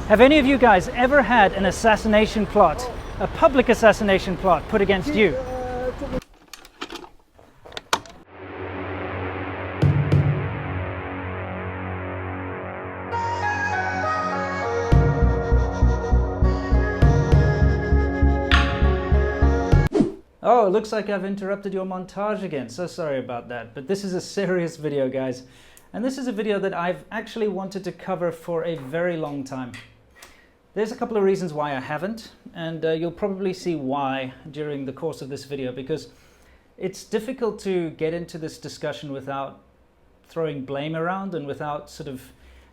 Have any of you guys ever had an assassination plot, a public assassination plot put against you? Oh, it looks like I've interrupted your montage again. So sorry about that. But this is a serious video, guys. And this is a video that I've actually wanted to cover for a very long time. There's a couple of reasons why I haven't, and you'll probably see why during the course of this video, because it's difficult to get into this discussion without throwing blame around and without sort of,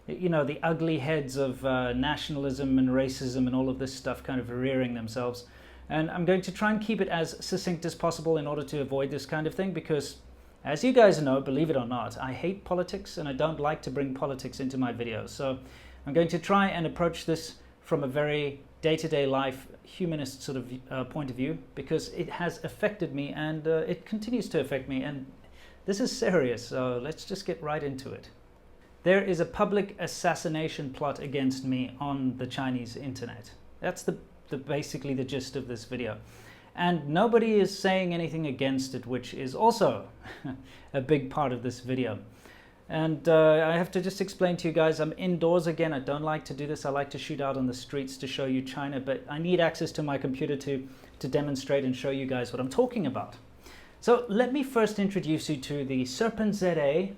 you know, the ugly heads of nationalism and racism and all of this stuff kind of rearing themselves. And I'm going to try and keep it as succinct as possible in order to avoid this kind of thing, because as you guys know, believe it or not, I hate politics and I don't like to bring politics into my videos. So I'm going to try and approach this from a very day-to-day life humanist sort of point of view, because it has affected me and it continues to affect me, and this is serious, so let's just get right into it. There is a public assassination plot against me on the Chinese internet. That's basically the gist of this video. And nobody is saying anything against it, which is also a big part of this video. And I have to just explain to you guys, I'm indoors again. I don't like to do this. I like to shoot out on the streets to show you China, but I need access to my computer to demonstrate and show you guys what I'm talking about. So let me first introduce you to the SerpentZA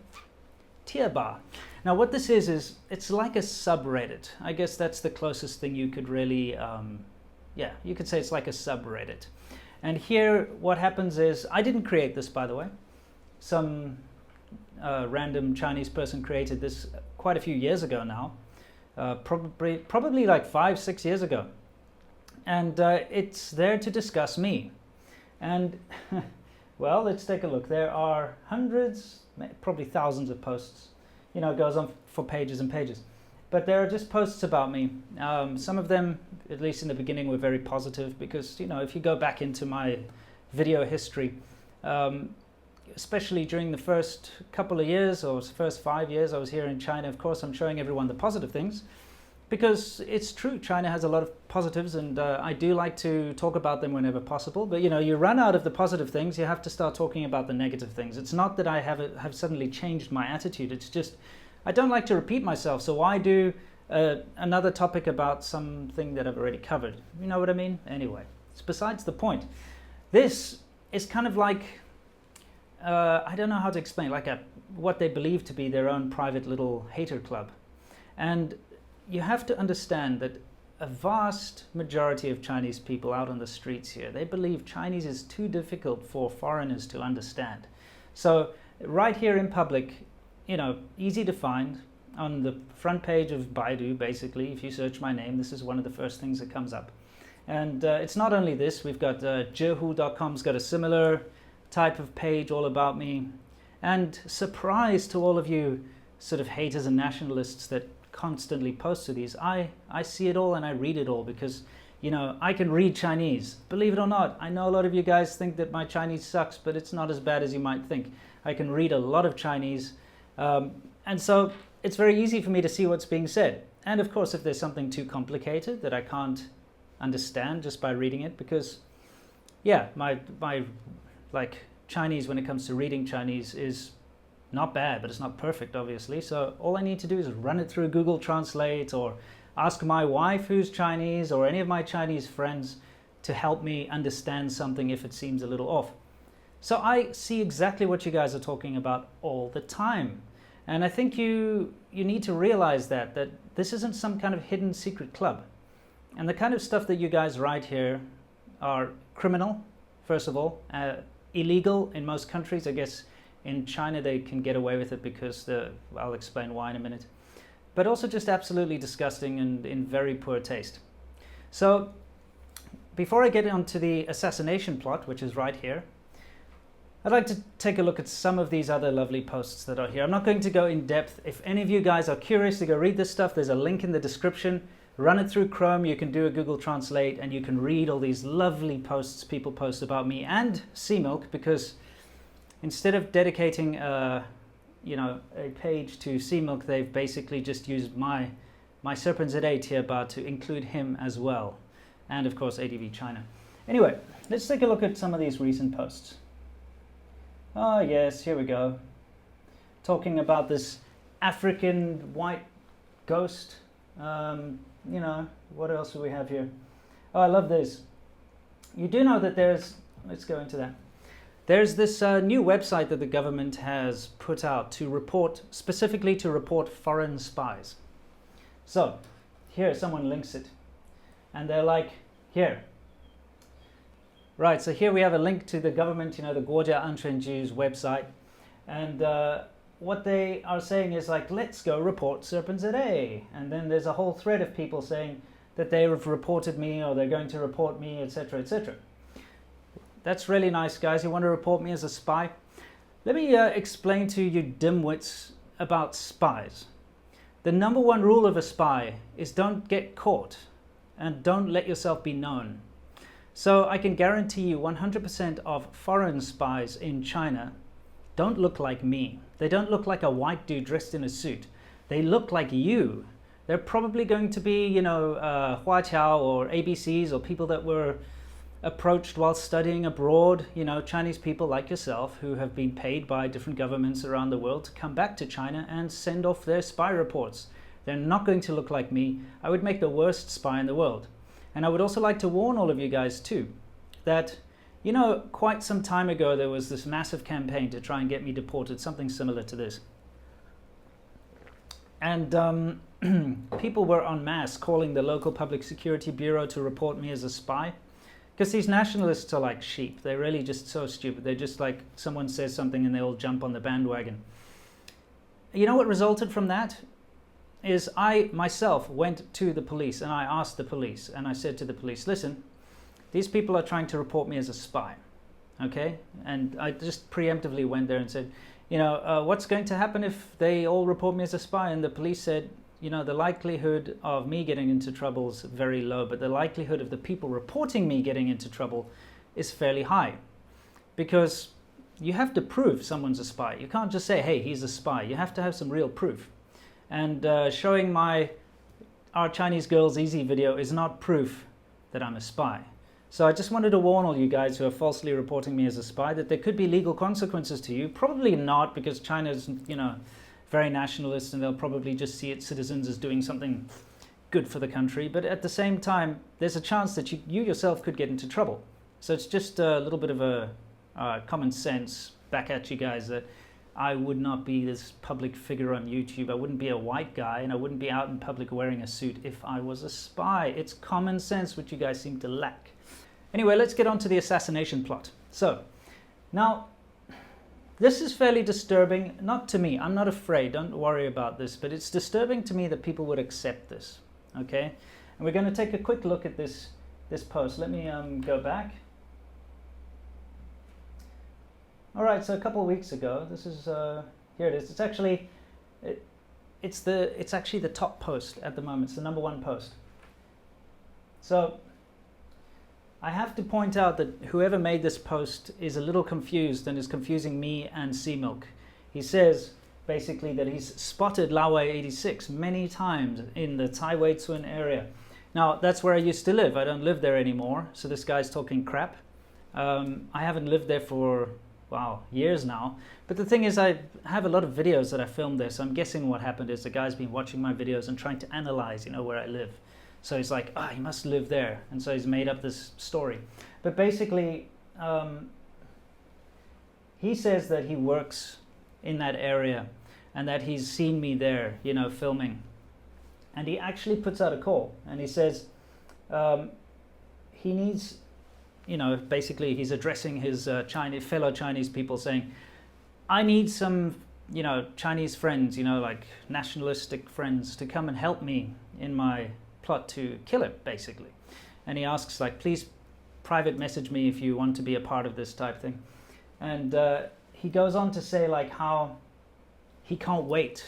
tieba. Now what this is it's like a subreddit. I guess that's the closest thing you could really, yeah, you could say it's like a subreddit. And here what happens is, I didn't create this, by the way. Some random Chinese person created this quite a few years ago now, probably like 5-6 years ago, and it's there to discuss me. And well, let's take a look. There are hundreds, probably thousands of posts. You know, it goes on for pages and pages, but there are just posts about me. Some of them, at least in the beginning, were very positive, because, you know, if you go back into my video history, especially during the first couple of years or first 5 years I was here in China, of course I'm showing everyone the positive things, because it's true, China has a lot of positives, and I do like to talk about them whenever possible. But you know, you run out of the positive things, you have to start talking about the negative things. It's not that I have suddenly changed my attitude, it's just I don't like to repeat myself, so why do another topic about something that I've already covered? You know what I mean? Anyway, it's besides the point. This is kind of like, I don't know how to explain, like what they believe to be their own private little hater club. And you have to understand that a vast majority of Chinese people out on the streets here, they believe Chinese is too difficult for foreigners to understand. So right here in public, you know, easy to find, on the front page of Baidu, basically, if you search my name, this is one of the first things that comes up. And it's not only this, we've got Zhihu.com's got a similar type of page all about me. And surprise to all of you sort of haters and nationalists that constantly post to these, I see it all and I read it all, because, you know, I can read Chinese. Believe it or not, I know a lot of you guys think that my Chinese sucks, but it's not as bad as you might think. I can read a lot of Chinese, and so it's very easy for me to see what's being said. And of course, if there's something too complicated that I can't understand just by reading it, because yeah, my like Chinese, when it comes to reading Chinese, is not bad, but it's not perfect, obviously. So all I need to do is run it through Google Translate, or ask my wife who's Chinese, or any of my Chinese friends to help me understand something if it seems a little off. So I see exactly what you guys are talking about all the time. And I think you need to realize that this isn't some kind of hidden secret club. And the kind of stuff that you guys write here are criminal, first of all, illegal in most countries. I guess in China they can get away with it because I'll explain why in a minute. But also just absolutely disgusting and in very poor taste. So before I get onto the assassination plot, which is right here, I'd like to take a look at some of these other lovely posts that are here. I'm not going to go in depth. If any of you guys are curious to go read this stuff, there's a link in the description. Run it through Chrome, you can do a Google Translate, and you can read all these lovely posts people post about me and Sea Milk, because instead of dedicating you know, a page to Sea Milk, they've basically just used my my SerpentZA tieba to include him as well. And of course, ADV China. Anyway, let's take a look at some of these recent posts. Oh yes, here we go. Talking about this African white ghost. You know, what else do we have here? Oh, I love this. You do know that let's go into that. There's this new website that the government has put out to report, specifically to report foreign spies. So, here someone links it. And they're like, here. Right, so here we have a link to the government, you know, the Guojia Antrenju's website. And what they are saying is like, let's go report SerpentZA. And then there's a whole thread of people saying that they have reported me or they're going to report me, etc., etc. That's really nice, guys. You want to report me as a spy? Let me explain to you dimwits about spies. The number one rule of a spy is don't get caught and don't let yourself be known. So I can guarantee you 100% of foreign spies in China don't look like me. They don't look like a white dude dressed in a suit. They look like you. They're probably going to be, you know, Huaqiao or ABCs or people that were approached while studying abroad, you know, Chinese people like yourself who have been paid by different governments around the world to come back to China and send off their spy reports. They're not going to look like me. I would make the worst spy in the world. And I would also like to warn all of you guys too, that, you know, quite some time ago there was this massive campaign to try and get me deported, something similar to this. And people were en masse calling the local public security bureau to report me as a spy. Because these nationalists are like sheep. They're really just so stupid. They're just like, someone says something and they all jump on the bandwagon. You know what resulted from that? Is I myself went to the police and I asked the police and I said to the police, listen, these people are trying to report me as a spy, okay? And I just preemptively went there and said, you know, what's going to happen if they all report me as a spy? And the police said, you know, the likelihood of me getting into trouble is very low, but the likelihood of the people reporting me getting into trouble is fairly high. Because you have to prove someone's a spy. You can't just say, hey, he's a spy. You have to have some real proof. And showing our Chinese girls easy video is not proof that I'm a spy. So I just wanted to warn all you guys who are falsely reporting me as a spy that there could be legal consequences to you. Probably not, because China's, you know, very nationalist and they'll probably just see its citizens as doing something good for the country. But at the same time, there's a chance that you yourself could get into trouble. So it's just a little bit of a common sense back at you guys that I would not be this public figure on YouTube. I wouldn't be a white guy and I wouldn't be out in public wearing a suit if I was a spy. It's common sense, which you guys seem to lack. Anyway, let's get on to the assassination plot. So, now, this is fairly disturbing, not to me. I'm not afraid, don't worry about this, but it's disturbing to me that people would accept this, okay? And we're going to take a quick look at this post. Let me go back. All right, so a couple of weeks ago, this is, here it is. It's actually, it's actually the top post at the moment. It's the #1 post. So, I have to point out that whoever made this post is a little confused and is confusing me and Seamilk. He says, basically, that he's spotted Lawei 86 many times in the Tai Wei Tsuen area. Now, that's where I used to live. I don't live there anymore, so this guy's talking crap. I haven't lived there for, wow, years now. But the thing is, I have a lot of videos that I filmed there, so I'm guessing what happened is the guy's been watching my videos and trying to analyze, you know, where I live. So he's like, he must live there. And so he's made up this story. But basically, he says that he works in that area and that he's seen me there, you know, filming. And he actually puts out a call and he says he needs, you know, basically he's addressing his fellow Chinese people saying, I need some, you know, Chinese friends, you know, like nationalistic friends to come and help me in my plot to kill him, basically. And he asks, like, please private message me if you want to be a part of this type thing. And he goes on to say, like, how he can't wait,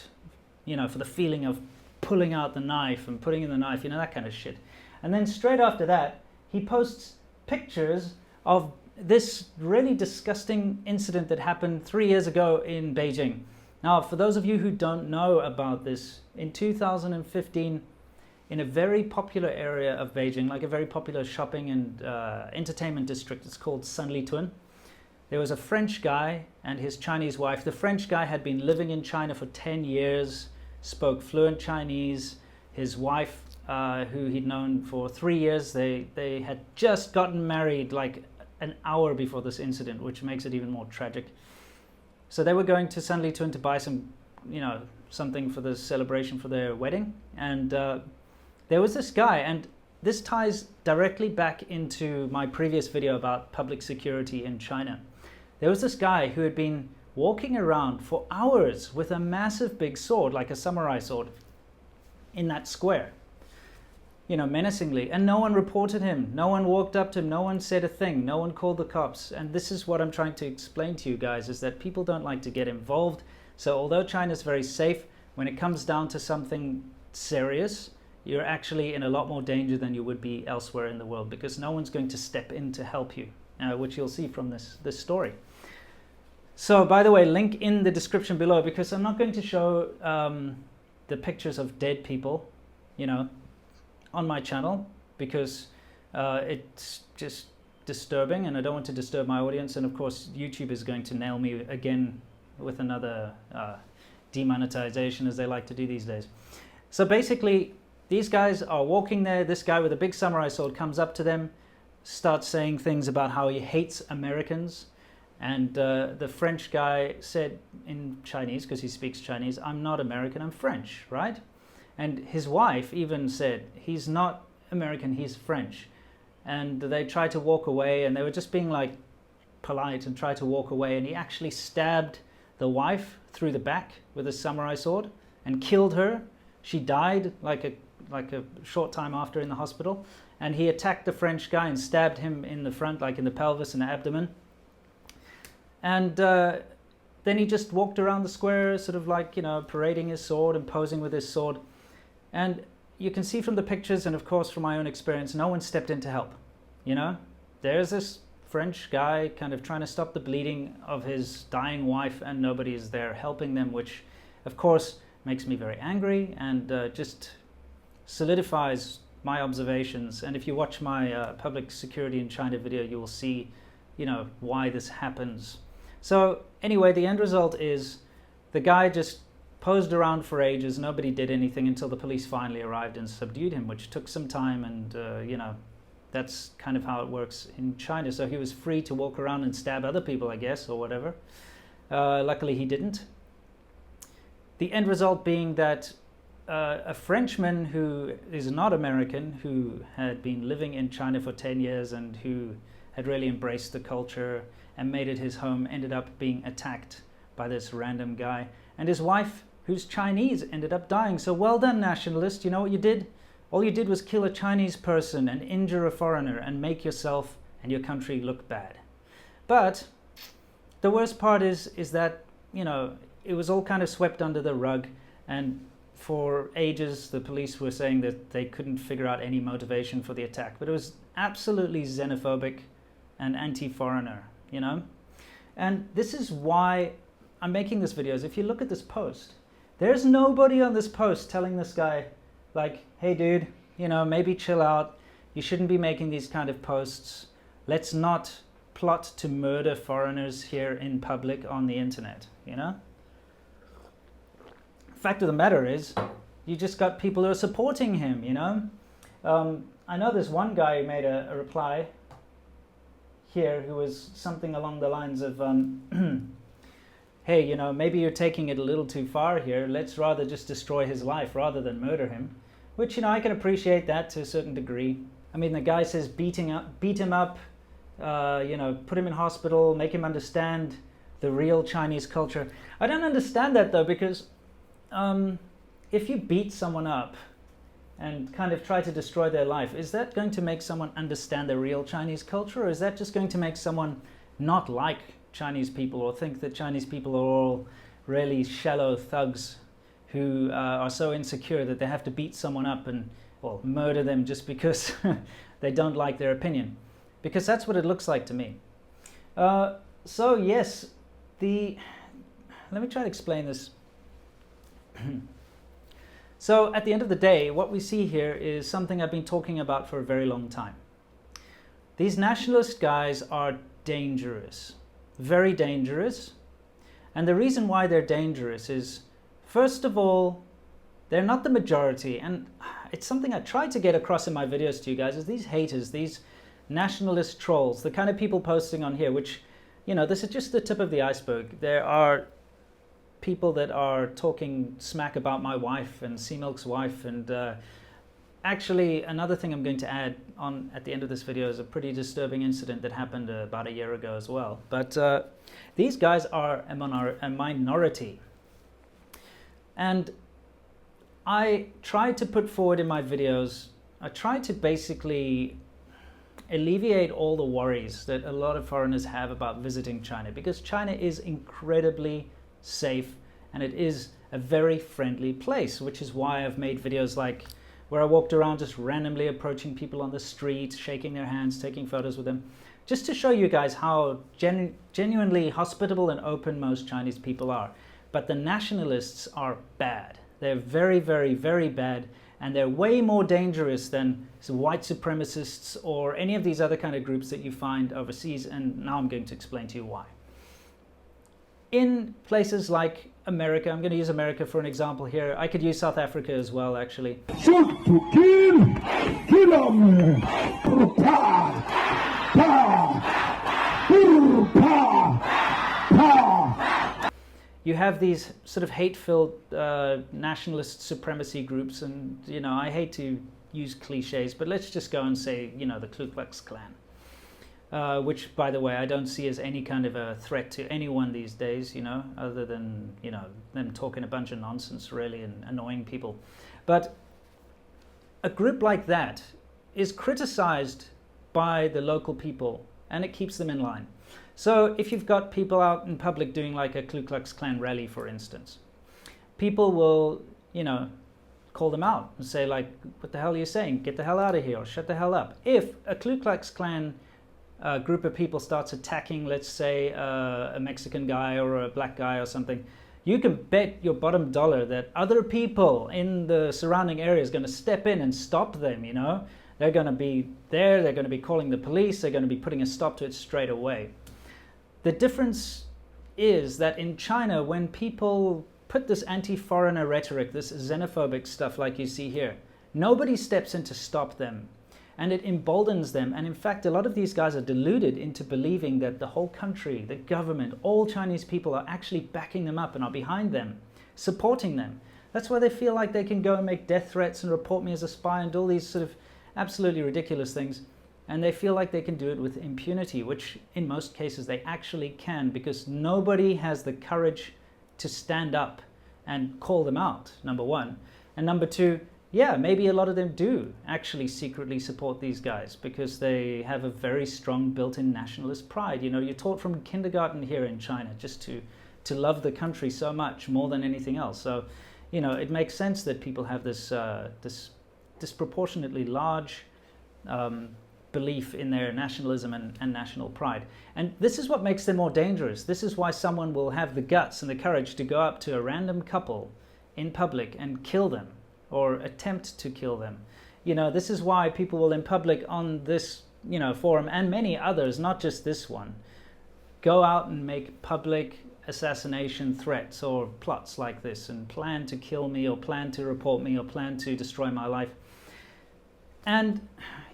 you know, for the feeling of pulling out the knife and putting in the knife, you know, that kind of shit. And then straight after that, he posts pictures of this really disgusting incident that happened 3 years ago in Beijing. Now, for those of you who don't know about this, in 2015, in a very popular area of Beijing, like a very popular shopping and entertainment district. It's called Sanlitun. There was a French guy and his Chinese wife. The French guy had been living in China for 10 years, spoke fluent Chinese. His wife, who he'd known for 3 years, they had just gotten married like an hour before this incident, which makes it even more tragic. So they were going to Sanlitun to buy some, something for the celebration for their wedding. And there was this guy, and this ties directly back into my previous video about public security in China. There was this guy who had been walking around for hours with a massive big sword, like a samurai sword, in that square, menacingly, and no one reported him. No one walked up to him. No one said a thing. No one called the cops. And this is what I'm trying to explain to you guys, is that people don't like to get involved. So although China's very safe, when it comes down to something serious, you're actually in a lot more danger than you would be elsewhere in the world, because no one's going to step in to help you, which you'll see from this story. So, by the way, link in the description below, because I'm not going to show the pictures of dead people, on my channel, because it's just disturbing, and I don't want to disturb my audience. And of course, YouTube is going to nail me again with another demonetization, as they like to do these days. So basically, these guys are walking there. This guy with a big samurai sword comes up to them, starts saying things about how he hates Americans. And the French guy said in Chinese, because he speaks Chinese, "I'm not American, I'm French," right? And his wife even said, "He's not American, he's French." And they tried to walk away, and they were just being like polite and tried to walk away. And he actually stabbed the wife through the back with a samurai sword and killed her. She died like a short time after in the hospital. And he attacked the French guy and stabbed him in the front, like in the pelvis and the abdomen. And then he just walked around the square, sort of like, parading his sword and posing with his sword. And you can see from the pictures, and of course from my own experience, no one stepped in to help. There's this French guy kind of trying to stop the bleeding of his dying wife, and nobody is there helping them, which of course makes me very angry and just solidifies my observations. And if you watch my public security in China video, you will see, why this happens. So anyway, the end result is the guy just posed around for ages. Nobody did anything until the police finally arrived and subdued him, which took some time. And, that's kind of how it works in China. So he was free to walk around and stab other people, I guess, or whatever. Luckily, he didn't. The end result being that a Frenchman who is not American, who had been living in China for 10 years and who had really embraced the culture and made it his home, ended up being attacked by this random guy. And his wife, who's Chinese, ended up dying. So well done, nationalist. You know what you did? All you did was kill a Chinese person and injure a foreigner and make yourself and your country look bad. But the worst part is that, it was all kind of swept under the rug. And for ages, the police were saying that they couldn't figure out any motivation for the attack. But it was absolutely xenophobic and anti-foreigner, And this is why I'm making this video. Is if you look at this post, there's nobody on this post telling this guy, like, "Hey dude, maybe chill out. You shouldn't be making these kind of posts. Let's not plot to murder foreigners here in public on the internet," Fact of the matter is, you just got people who are supporting him, I know there's one guy who made a reply here who was something along the lines of, "Hey, maybe you're taking it a little too far here. Let's rather just destroy his life rather than murder him." Which, I can appreciate that to a certain degree. I mean, the guy says beat him up, put him in hospital, make him understand the real Chinese culture. I don't understand that though, because if you beat someone up and kind of try to destroy their life, is that going to make someone understand the real Chinese culture, or is that just going to make someone not like Chinese people or think that Chinese people are all really shallow thugs who are so insecure that they have to beat someone up and murder them just because they don't like their opinion? Because that's what it looks like to me. So yes, let me try to explain this. So at the end of the day, what we see here is something I've been talking about for a very long time. These nationalist guys are dangerous, very dangerous. And the reason why they're dangerous is, first of all, they're not the majority. And it's something I try to get across in my videos to you guys, is these haters, these nationalist trolls, the kind of people posting on here, which, you know, this is just the tip of the iceberg. There are people that are talking smack about my wife and C-Milk's wife, and actually another thing I'm going to add on at the end of this video is a pretty disturbing incident that happened about a year ago as well. But these guys are a minority, and I try to put forward in my videos, I try to basically alleviate all the worries that a lot of foreigners have about visiting China, because China is incredibly safe and it is a very friendly place, which is why I've made videos like where I walked around just randomly approaching people on the street, shaking their hands, taking photos with them, just to show you guys how genuinely hospitable and open most Chinese people are. But the nationalists are bad. They're very, very, very bad, and they're way more dangerous than white supremacists or any of these other kind of groups that you find overseas, and now I'm going to explain to you why. In places like America, I'm going to use America for an example here. I could use South Africa as well, actually. Shoot to kill, kill 'em. Pa, pa, pa. You have these sort of hate-filled nationalist supremacy groups, and, you know, I hate to use cliches, but let's just go and say, you know, the Ku Klux Klan. Which, by the way, I don't see as any kind of a threat to anyone these days, you know, other than, you know, them talking a bunch of nonsense, really, and annoying people. But a group like that is criticized by the local people, and it keeps them in line. So if you've got people out in public doing like a Ku Klux Klan rally, for instance, people will, you know, call them out and say, like, what the hell are you saying? Get the hell out of here, or shut the hell up. If a Ku Klux Klan group of people starts attacking, let's say, a Mexican guy or a black guy or something, you can bet your bottom dollar that other people in the surrounding area is going to step in and stop them, you know. They're going to be there, they're going to be calling the police, they're going to be putting a stop to it straight away. The difference is that in China, when people put this anti-foreigner rhetoric, this xenophobic stuff like you see here, nobody steps in to stop them. And it emboldens them. And in fact, a lot of these guys are deluded into believing that the whole country, the government, all Chinese people are actually backing them up and are behind them, supporting them. That's why they feel like they can go and make death threats and report me as a spy and do all these sort of absolutely ridiculous things. And they feel like they can do it with impunity, which in most cases they actually can, because nobody has the courage to stand up and call them out, number one. And number two, yeah, maybe a lot of them do actually secretly support these guys because they have a very strong built-in nationalist pride. You know, you're taught from kindergarten here in China just to love the country so much, more than anything else. So, you know, it makes sense that people have this this disproportionately large belief in their nationalism and national pride. And this is what makes them more dangerous. This is why someone will have the guts and the courage to go up to a random couple in public and kill them, or attempt to kill them. You know, this is why people will in public on this, you know, forum and many others, not just this one, go out and make public assassination threats or plots like this and plan to kill me or plan to report me or plan to destroy my life. And,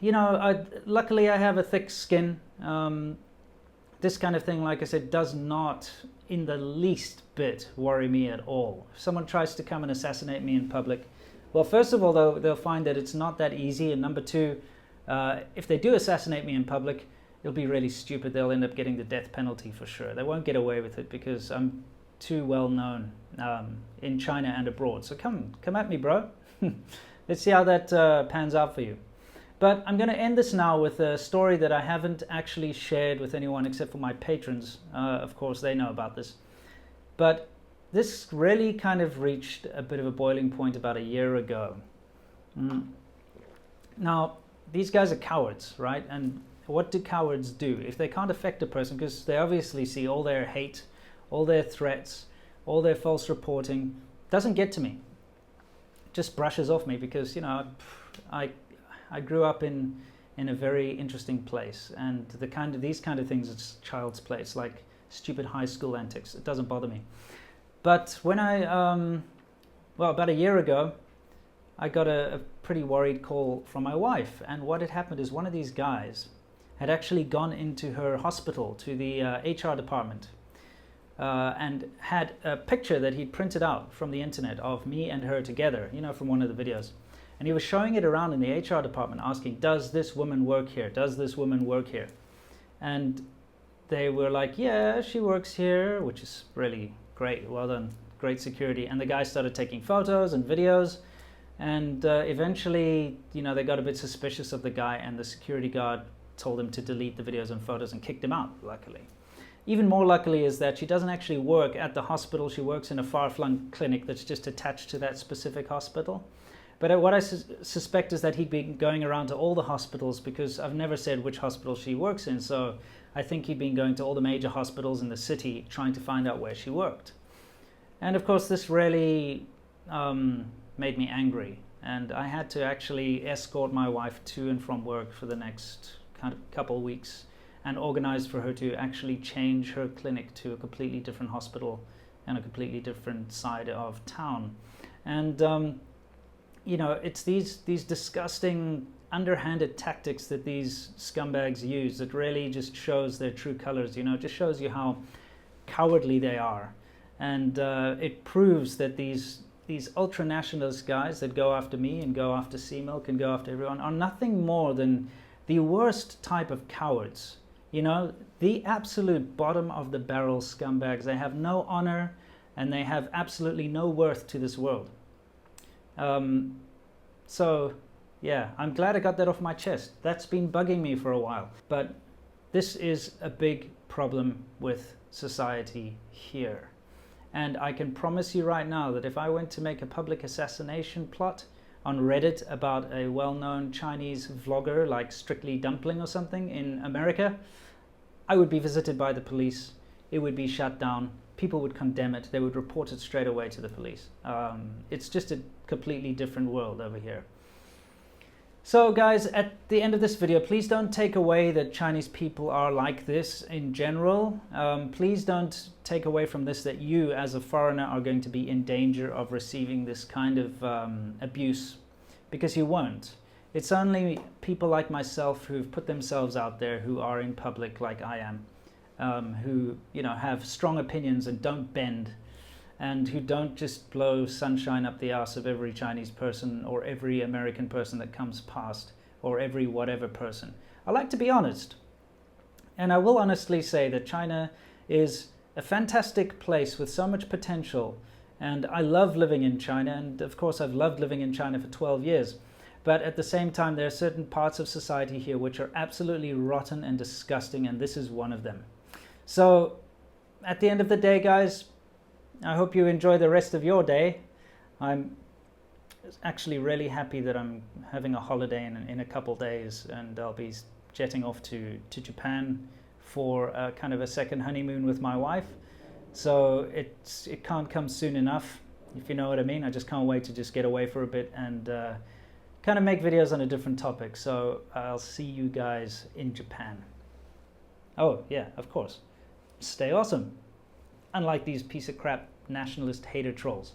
you know, luckily I have a thick skin. This kind of thing, like I said, does not in the least bit worry me at all. If someone tries to come and assassinate me in public, well, first of all, they'll find that it's not that easy. And number two, if they do assassinate me in public, it'll be really stupid. They'll end up getting the death penalty for sure. They won't get away with it because I'm too well known in China and abroad. So come at me, bro. Let's see how that pans out for you. But I'm going to end this now with a story that I haven't actually shared with anyone except for my patrons. Of course, they know about this. But this really kind of reached a bit of a boiling point about a year ago. Now, these guys are cowards, right? And what do cowards do? If they can't affect a person, because they obviously see all their hate, all their threats, all their false reporting, doesn't get to me. just brushes off me because, you know, I grew up in a very interesting place, and these kind of things, it's child's play. It's like stupid high school antics. It doesn't bother me. But when well, about a year ago, I got a pretty worried call from my wife, and what had happened is one of these guys had actually gone into her hospital, to the HR department, and had a picture that he'd printed out from the internet of me and her together, you know, from one of the videos. And he was showing it around in the HR department, asking, does this woman work here? Does this woman work here? And they were like, yeah, she works here, which is really great. Well done. Great security. And the guy started taking photos and videos. And eventually, you know, they got a bit suspicious of the guy, and the security guard told him to delete the videos and photos and kicked him out, luckily. Even more luckily is that she doesn't actually work at the hospital. She works in a far-flung clinic that's just attached to that specific hospital. But what I suspect is that he'd been going around to all the hospitals, because I've never said which hospital she works in. So I think he'd been going to all the major hospitals in the city trying to find out where she worked. And of course, this really made me angry. And I had to actually escort my wife to and from work for the next kind of couple weeks, and organize for her to actually change her clinic to a completely different hospital and a completely different side of town. And you know, it's these disgusting, underhanded tactics that these scumbags use that really just shows their true colors. You know, it just shows you how cowardly they are, and it proves that these ultra-nationalist guys that go after me and go after Sea Milk and go after everyone are nothing more than the worst type of cowards. You know, the absolute bottom of the barrel scumbags. They have no honor, and they have absolutely no worth to this world. So yeah, I'm glad I got that off my chest. That's been bugging me for a while. But this is a big problem with society here. And I can promise you right now that if I went to make a public assassination plot on Reddit about a well-known Chinese vlogger like Strictly Dumpling or something in America, I would be visited by the police. It would be shut down. People would condemn it. They would report it straight away to the police. It's just a completely different world over here. So guys, at the end of this video, please don't take away that Chinese people are like this in general. Please don't take away from this that you as a foreigner are going to be in danger of receiving this kind of abuse, because you won't. It's only people like myself who've put themselves out there, who are in public like I am, who, you know, have strong opinions and don't bend, and who don't just blow sunshine up the arse of every Chinese person or every American person that comes past, or every whatever person. I like to be honest. And I will honestly say that China is a fantastic place with so much potential, and I love living in China, and of course I've loved living in China for 12 years. But at the same time, there are certain parts of society here which are absolutely rotten and disgusting, and this is one of them. So at the end of the day, guys, I hope you enjoy the rest of your day. I'm actually really happy that I'm having a holiday in a couple days, and I'll be jetting off to Japan for a kind of a second honeymoon with my wife. So it can't come soon enough, if you know what I mean. I just can't wait to just get away for a bit and kind of make videos on a different topic. So I'll see you guys in Japan. Oh yeah, of course. Stay awesome. Unlike these piece of crap nationalist hater trolls.